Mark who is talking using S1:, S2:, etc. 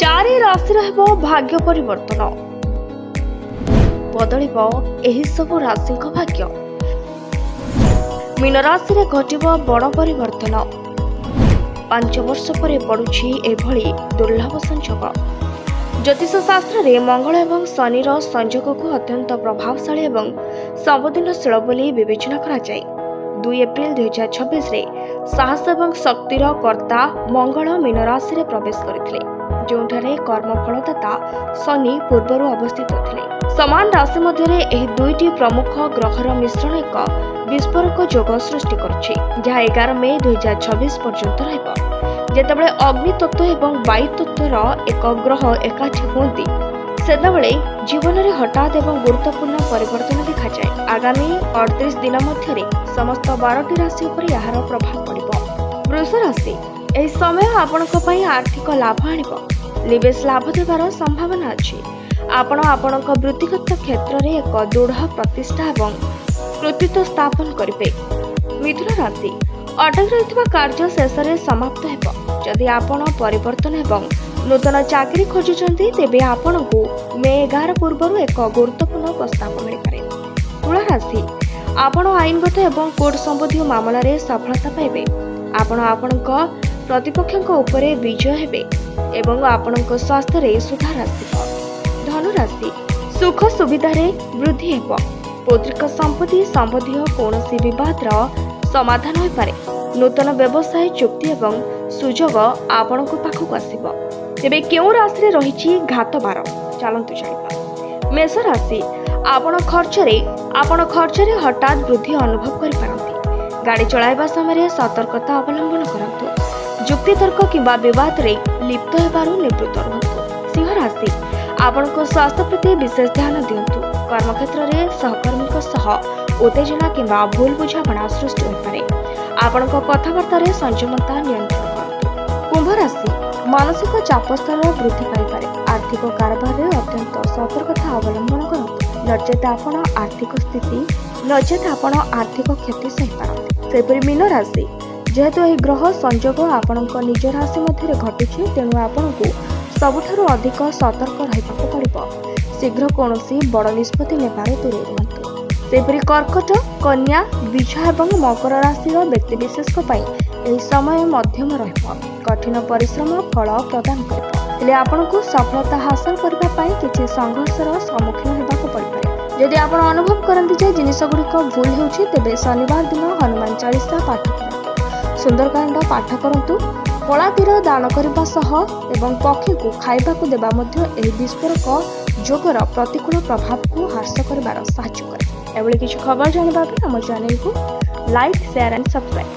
S1: चारि राशि रहबो भाग्य परिवर्तन बदलिबो एही सब राशि भाग्य। मीन राशि रे घटिबो बड़ परिवर्तन। 5 वर्ष पर पड़ुछि एभली दुर्लभ संयोग। ज्योतिष शास्त्र रे मंगल एवं शनि संयोग को अत्यंत प्रभावशाली एवं संवेदनशील बोली विवेचना करा जाय। 2 एप्रिल 2026 रे साहस एवं शक्तिर कर्ता मंगल मीन राशि रे प्रवेश करथिले, जोंठारे कर्मफलदाता शनि पूर्वरु अवस्थित थिले। समान राशि मध्य एही दुईटी प्रमुख ग्रहर मिश्रण एक विस्फोरक जोग सृष्टि करुछि, जहाँ 11 मई 2026 पर्यंत रहब। जेतेबेले अग्नि तत्व एवं वायु तत्वर एक ग्रह एकाठी हुअନ୍ତି, सेतेबेले जीवन में हठात एवं गुरुत्वपूर्ण परिवर्तन देखा जाए। आगामी 38 दिन मध्य समस्त 12टी राशि उपर यार प्रभाव पड़िब। वृष राशि एही समय आपणक पई आर्थिक लाभ आनिब, निवेश लाभ देवार संभावना अछि। आपण आपणक वृत्तिगत क्षेत्र में एक दृढ़ प्रतिष्ठा एवं कृतित्व स्थापन करिवे। मिथुन राशि अटक रहितबा कार्य शेष में समाप्त हेब। जदि आपण परिवर्तन एवं नूतन चाकरी खोजुचंती तेबे आपणकू मे 11 पूर्व एक गुरुत्वपूर्ण प्रस्ताव मिलपारे। तुला राशि आपण आईनगत एवं कोर्ट संबंधी मामला रे सफलता पाइबे। आपण आपणक प्रतिपक्षक उपरे विजय हेबे एवं आपणक स्वास्थ्य रे सुधार आसिब। धनु राशि सुख सुविधा रे वृद्धि हेब। पौत्रिक संपत्ति संबंधी कौनसी विवाद समाधान हो पारे। नूतन व्यवसाय चुक्ति एवं सुजोग आपणक पाखक आसिब। तेबे केउ राशि रे रहिछि घात बार, चलंतु जानिबा। मेष राशि आपण खर्च रे हठात वृद्धि अनुभव करि पारंती। गाड़ी चलाइबा समय सतर्कता अवलंबन करंतु। जुक्ति तर्क किंबा विवाद रे लिप्त हेबारु निवृत्त रहंतु। सिंह राशि आपणक स्वास्थ्य प्रति विशेष ध्यान दियंतु। कर्मक्षेत्र रे सहकर्मीक सह उत्तेजना किंबा भूल बुझामणा सृष्टि हो पारे। आपणक कथाबार्ता रे संयमता नियंत्रण करंतु। कुंभ राशि मानसिक चाप स्तर वृद्धि पाइपारे। आर्थिक कारबार रे अत्यंत सतर्कता अवलंबन करंतु। नचेत आपण आर्थिक क्षति सही पारंती। सेपरि मीन राशि जेहेतु एही ग्रह संयोग आपणक निज राशि मध्य घटुछि, तेणु आपणकू सबुठारु अधिक सतर्क रहिबाकू पड़िब। शीघ्र कौनसी बड़ निष्पत्ति नेबार दूरे रुहंतु। सेपरि कर्कट, कन्या, वृष एवं मकर राशि व्यक्तिविशेष एही समय मध्यम रहिब। कठिन परिश्रम फल प्रदान करिब। हेले आपनकू सफलता हासिल करबा पई किछि संघर्षर सम्मुखीन हेबाकू पड़िपारे। यदि आपण अनुभव करंती जे जिनिस गुड़िक भूल हेउछि, तेबे शनिवार दिन हनुमान चालीसा पाठ करंतु। सुंदरकांड पाठ करंतु। कला तीर दान करबा सह एवं पक्षी को खाइबाकू देबा मध्य एही विस्फोरक जोगर प्रतिकूल प्रभाव को ह्रास करबार साहाय्य करे। एभली किछि खबर जानिबा हम चैनल को लाइक, शेयर एंड सब्सक्राइब।